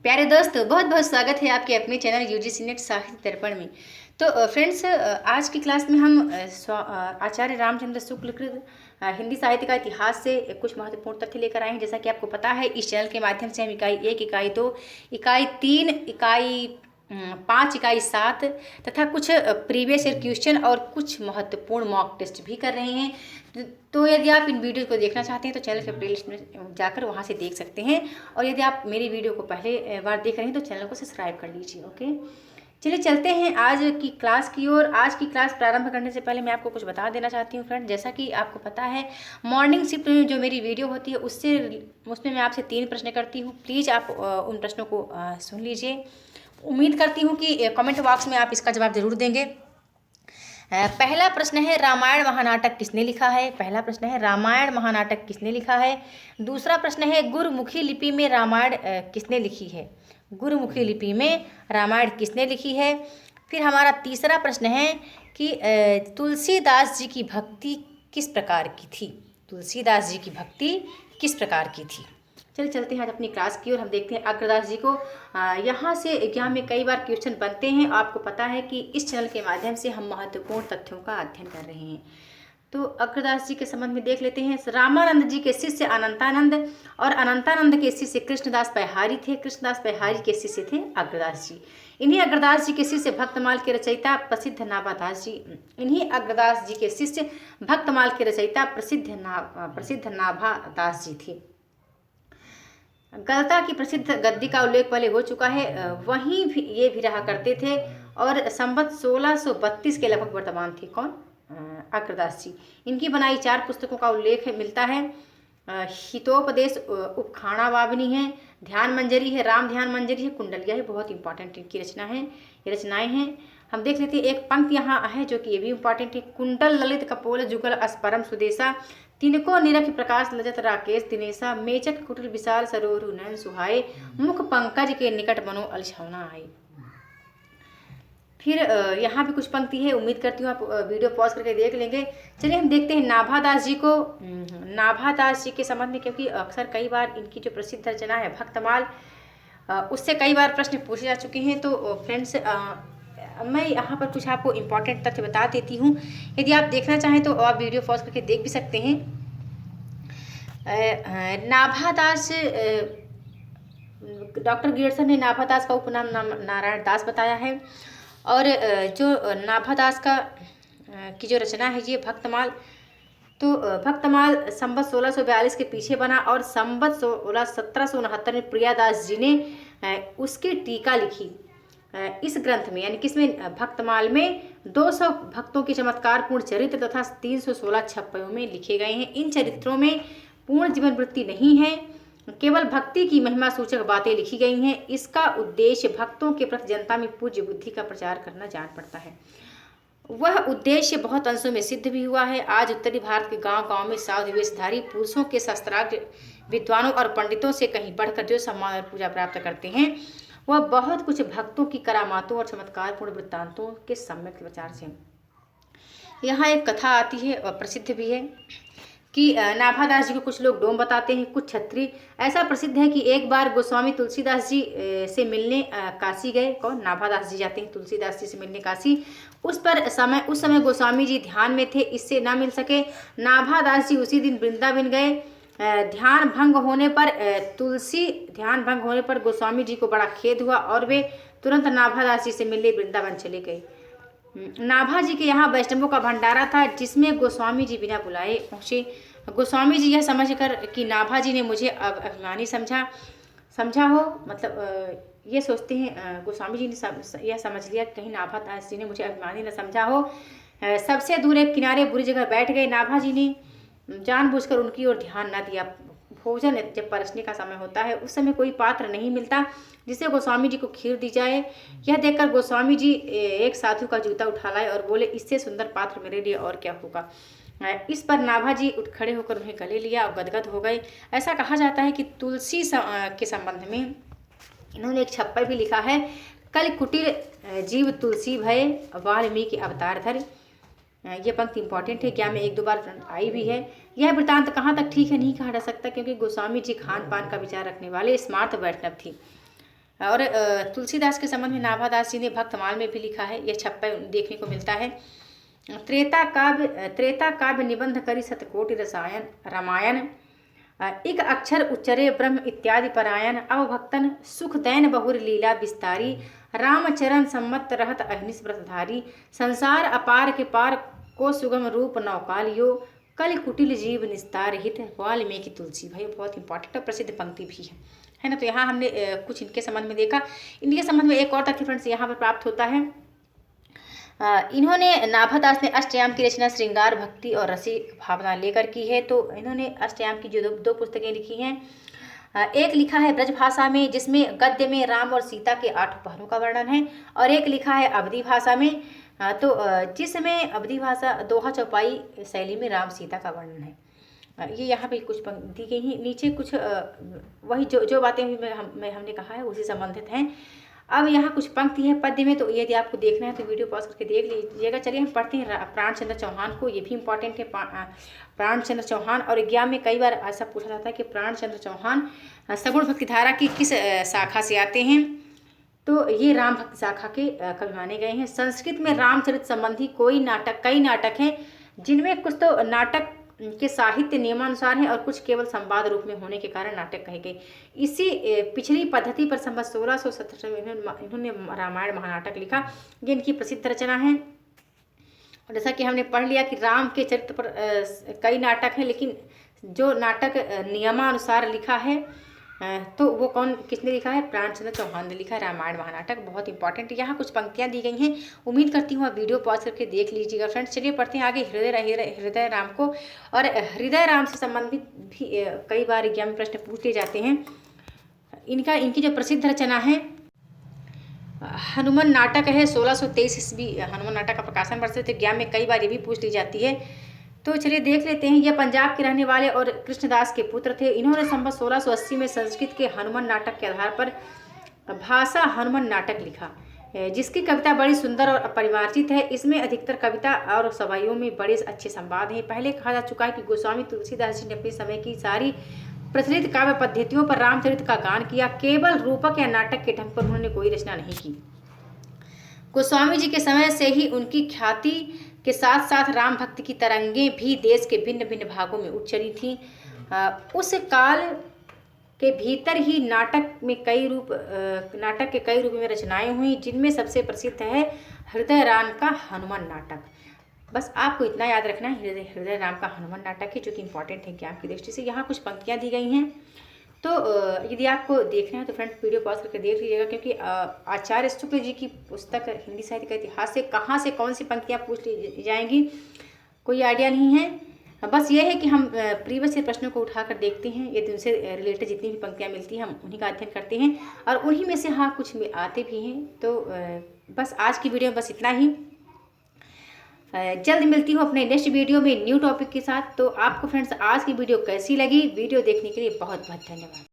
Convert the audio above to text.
प्यारे दोस्तों, बहुत बहुत स्वागत है आपके अपने चैनल यूजीसी नेट साहित्य दर्पण में। तो फ्रेंड्स, आज की क्लास में हम आचार्य रामचंद्र शुक्ल कृत हिंदी साहित्य का इतिहास से कुछ महत्वपूर्ण तथ्य लेकर आए हैं। जैसा कि आपको पता है, इस चैनल के माध्यम से हम इकाई 1, इकाई 2, इकाई 3, इकाई 5, इकाई 7 तथा कुछ प्रीवियस ईयर क्वेश्चन और कुछ महत्वपूर्ण मॉक टेस्ट भी कर रहे हैं। तो यदि आप इन वीडियो को देखना चाहते हैं तो चैनल के प्लेलिस्ट में जाकर वहां से देख सकते हैं। और यदि आप मेरी वीडियो को पहले बार देख रहे हैं तो चैनल को सब्सक्राइब कर लीजिए। ओके, चलिए चलते हैं आज की क्लास की ओर। आज की क्लास प्रारंभ करने से पहले मैं आपको कुछ बता देना चाहती हूँ फ्रेंड। जैसा कि आपको पता है, मॉर्निंग शिफ्ट में जो मेरी वीडियो होती है उसमें मैं आपसे 3 प्रश्न करती हूँ। प्लीज़ आप उन प्रश्नों को सुन लीजिए। उम्मीद करती हूँ कि कमेंट बॉक्स में आप इसका जवाब जरूर देंगे। पहला प्रश्न है, रामायण महानाटक किसने लिखा है? पहला प्रश्न है, रामायण महानाटक किसने लिखा है? दूसरा प्रश्न है, गुरुमुखी लिपि में रामायण किसने लिखी है? गुरुमुखी लिपि में रामायण किसने लिखी है? फिर हमारा तीसरा प्रश्न है कि तुलसीदास जी की भक्ति किस प्रकार की थी? तुलसीदास जी की भक्ति किस प्रकार की थी? चलिए चलते हैं आज अपनी क्लास की ओर। हम देखते हैं अग्रदास जी को। यहाँ से एग्जाम में कई बार क्वेश्चन बनते हैं। आपको पता है कि इस चैनल के माध्यम से हम महत्वपूर्ण तथ्यों का अध्ययन कर रहे हैं। तो अग्रदास जी के संबंध में देख लेते हैं। रामानंद जी के शिष्य अनंतानंद और अनंतानंद के शिष्य कृष्णदास पहारी थे। कृष्णदास पहारी के शिष्य थे अग्रदास जी। इन्हीं अग्रदास जी के शिष्य भक्तमाल के रचयिता प्रसिद्ध नाभादास जी। इन्हीं अग्रदास जी के शिष्य भक्तमाल के रचयिता प्रसिद्ध नाभादास जी थे। गलता की प्रसिद्ध गद्दी का उल्लेख पहले हो चुका है। वहीं भी ये भी रहा करते थे और संवत 1632 के लगभग वर्तमान थे। कौन? अग्रदास जी। इनकी बनाई 4 पुस्तकों का उल्लेख मिलता है। हितोपदेश उपखाणा वावनी है, ध्यान मंजरी है, राम ध्यान मंजरी है, कुंडलिया है। बहुत इंपॉर्टेंट इनकी रचना है, ये रचनाएं हैं। हम देख लेते हैं, एक पंक्ति यहाँ है जो कि ये भी इंपॉर्टेंट है। कुंडल ललित कपोल जुगल अस्परम सुदेशा, तिनको निरख प्रकाश लजत राकेश दिनेशा, मेचक कुटिल विशाल सरोरु नयन सुहाए, मुख पंकज के निकट मनो अलछौना आए। फिर यहाँ भी कुछ पंक्ति है। उम्मीद करती हूँ आप वीडियो पॉज करके देख लेंगे। चलिए हम देखते हैं नाभादास जी को। नाभादास जी के संबंध में, क्योंकि अक्सर कई बार इनकी जो प्रसिद्ध रचना है भक्तमाल, उससे कई बार प्रश्न पूछे जा चुके हैं। तो फ्रेंड्स, मैं यहाँ पर कुछ आपको इम्पॉर्टेंट तथ्य बता देती हूँ। यदि आप देखना चाहें तो आप वीडियो पॉज करके देख भी सकते हैं। नाभादास, डॉक्टर गियर्सन ने नाभादास का उपनाम नारायण दास बताया है। और जो नाभादास का की जो रचना है ये भक्तमाल, तो भक्तमाल संवत 1642 के पीछे बना और संवत 1769 में प्रियादास जी ने उसकी टीका लिखी। इस ग्रंथ में, यानी किसमें? भक्तमाल में 200 भक्तों के चमत्कारपूर्ण चरित्र तथा 316 छप्पयों में लिखे गए हैं। इन चरित्रों में पूर्ण जीवन वृत्ति नहीं है, केवल भक्ति की महिमा सूचक बातें लिखी गई हैं। इसका उद्देश्य भक्तों के प्रति जनता में पूज्य बुद्धि का प्रचार करना जान पड़ता है। वह उद्देश्य बहुत अंशों में सिद्ध भी हुआ है। आज उत्तरी भारत के गांव-गांव में साधु वेशधारी पुरुषों के शास्त्रार्थ विद्वानों और पंडितों से कहीं बढ़कर जो सम्मान और पूजा प्राप्त करते हैं, वह बहुत कुछ भक्तों की करामातों और चमत्कारपूर्ण वृत्तांतों के सम्यक विचार से। यहाँ एक कथा आती है और प्रसिद्ध भी है कि नाभादास जी को कुछ लोग डोम बताते हैं, कुछ छत्री। ऐसा प्रसिद्ध है कि एक बार गोस्वामी तुलसीदास जी से मिलने काशी गए। कौन? नाभादास जी जाते हैं तुलसीदास जी से मिलने काशी। उस समय गोस्वामी जी ध्यान में थे, इससे ना मिल सके। नाभादास जी उसी दिन वृंदावन गए। ध्यान भंग होने पर गोस्वामी जी को बड़ा खेद हुआ और वे तुरंत नाभादास जी से मिलने वृंदावन चले गए। नाभा जी के यहाँ वैष्णवों का भंडारा था, जिसमें गोस्वामी जी बिना बुलाए पहुँचे। गोस्वामी जी यह समझकर कि नाभा जी ने मुझे अभिमानी समझा हो, मतलब ये सोचते हैं गोस्वामी जी ने यह समझ लिया कहीं नाभादास जी ने मुझे अभिमानी न समझा हो। सबसे दूर एक किनारे बुरी जगह बैठ गए। नाभा जी ने जानबूझकर उनकी ओर ध्यान न दिया। भोजन जब परसने का समय होता है, उस समय कोई पात्र नहीं मिलता जिसे गोस्वामी जी को खीर दी जाए। यह देखकर गोस्वामी जी एक साधु का जूता उठा लाए और बोले, इससे सुंदर पात्र मेरे लिए और क्या होगा। इस पर नाभा जी उठ खड़े होकर उन्हें गले लिया और गदगद हो गए। ऐसा कहा जाता है कि तुलसी के संबंध में इन्होंने एक छप्पर भी लिखा है। कल कुटिल जीव तुलसी भय, वाल्मीकि अवतार धर। ये पंक्ति इंपॉर्टेंट है, क्या में 1-2 बार आई भी है। यह वृत्तांत कहाँ तक ठीक है नहीं कहा जा सकता, क्योंकि गोस्वामी जी खान पान का विचार रखने वाले स्मार्ट वैष्णव थी। और तुलसीदास के संबंध में नाभादास जी ने भक्तमाल में भी लिखा है, यह छप्पा देखने को मिलता है। त्रेता काव्य निबंध करी सतकोटि रसायन रामायण, एक अक्षर उच्चरे ब्रह्म इत्यादि परायण, अवभक्तन सुख दैन बहुर लीला विस्तारी, रामचरण सम्मत रहत अहिनिस व्रतधारी, संसार अपार के पार को सुगम रूप नौकालियो, कल कुटिल जीव निस्तार हित, वाल्मीकि तुलसी। भाई बहुत इंपॉर्टेंट और प्रसिद्ध पंक्ति भी है ना। तो यहाँ हमने कुछ इनके संबंध में देखा। इनके संबंध में एक और तथ्य फ्रेंड्स यहाँ पर प्राप्त होता है। इन्होंने नाभादास ने अष्टयाम की रचना श्रृंगार भक्ति और रसिक भावना लेकर की है। तो इन्होंने अष्टयाम की जो दो पुस्तकें लिखी हैं, एक लिखा है ब्रज भाषा में जिसमें गद्य में राम और सीता के 8 पहरों का वर्णन है, और एक लिखा है अवधी भाषा में, तो जिसमें अवधी भाषा दोहा चौपाई शैली में राम सीता का वर्णन है। ये यहाँ पे कुछ दी गई हैं। नीचे कुछ वही जो बातें हमने कहा है उसी संबंधित हैं। अब यहाँ कुछ पंक्ति है पद्य में, तो यदि आपको देखना है तो वीडियो पॉज करके देख लीजिएगा। चलिए हम पढ़ते हैं प्राणचंद्र चौहान को, ये भी इंपॉर्टेंट है। प्राणचंद्र चौहान, और एग्जाम में कई बार ऐसा पूछा जाता है कि प्राणचंद्र चौहान सगुण भक्ति धारा की किस शाखा से आते हैं, तो ये राम भक्ति शाखा के कवि माने गए हैं। संस्कृत में रामचरित संबंधी कई नाटक हैं, जिनमें कुछ तो नाटक के साहित्य नियमानुसार है और कुछ केवल संवाद रूप में होने के कारण नाटक कहे गए। इसी पिछली पद्धति पर संवत 1617 में इन्होंने रामायण महानाटक लिखा। ये इनकी प्रसिद्ध रचना है। और जैसा कि हमने पढ़ लिया कि राम के चरित्र पर कई नाटक हैं, लेकिन जो नाटक नियमानुसार लिखा है तो वो किसने लिखा है? प्राणचंद्र चौहान ने लिखा है रामायण महानाटक। बहुत इंपॉर्टेंट। यहाँ कुछ पंक्तियाँ दी गई हैं, उम्मीद करती हूँ आप वीडियो पॉज करके देख लीजिएगा फ्रेंड्स। चलिए पढ़ते हैं आगे हृदय राम को। और हृदय राम से संबंधित भी कई बार एग्जाम में प्रश्न पूछे जाते हैं। इनकी जो प्रसिद्ध रचना है हनुमान नाटक है। 1623 ईस्वी हनुमान नाटक का प्रकाशन वर्ष है, तो एग्जाम में कई बार ये भी पूछ ली जाती है। तो चलिए देख लेते हैं। यह पंजाब के रहने वाले और कृष्णदास के पुत्र थे। इन्होंने संवत 1680 में संस्कृत के हनुमान नाटक के आधार पर भाषा हनुमान नाटक लिखा, जिसकी कविता बड़ी सुंदर और परिमार्जित है। इसमें अधिकतर कविता और सवाइयों में बड़े अच्छे संवाद हैं। पहले कहा जा चुका है कि गोस्वामी तुलसीदास जी ने अपने समय की सारी प्रचलित काव्य पद्धतियों पर रामचरित का गान किया। केवल रूपक या नाटक के ढंग पर उन्होंने कोई रचना नहीं की। गोस्वामी जी के समय से ही उनकी ख्याति के साथ साथ राम भक्ति की तरंगें भी देश के भिन्न भिन्न भागों में उच्चरी थीं। उस काल के भीतर ही नाटक के कई रूप में रचनाएं हुई, जिनमें सबसे प्रसिद्ध है हृदय राम का हनुमान नाटक। बस आपको इतना याद रखना है, हृदय राम का हनुमान नाटक है, जो कि इंपॉर्टेंट है ज्ञान की दृष्टि से। यहाँ कुछ पंक्तियाँ दी गई हैं, तो यदि आपको देखना है तो फ्रेंड्स वीडियो पॉज करके देख लीजिएगा, क्योंकि आचार्य शुक्ल जी की पुस्तक हिंदी साहित्य का इतिहास से कहाँ से कौन सी पंक्तियाँ पूछ ली जाएंगी कोई आइडिया नहीं है। बस ये है कि हम प्रीवियस प्रश्नों को उठाकर देखते हैं, यदि उनसे रिलेटेड जितनी भी पंक्तियाँ मिलती हैं हम उन्हीं का अध्ययन करते हैं, और उन्हीं में से हाँ कुछ आते भी हैं। तो बस आज की वीडियो में बस इतना ही। जल्द मिलती हूँ अपने नेक्स्ट वीडियो में न्यू टॉपिक के साथ। तो आपको फ्रेंड्स आज की वीडियो कैसी लगी? वीडियो देखने के लिए बहुत बहुत धन्यवाद।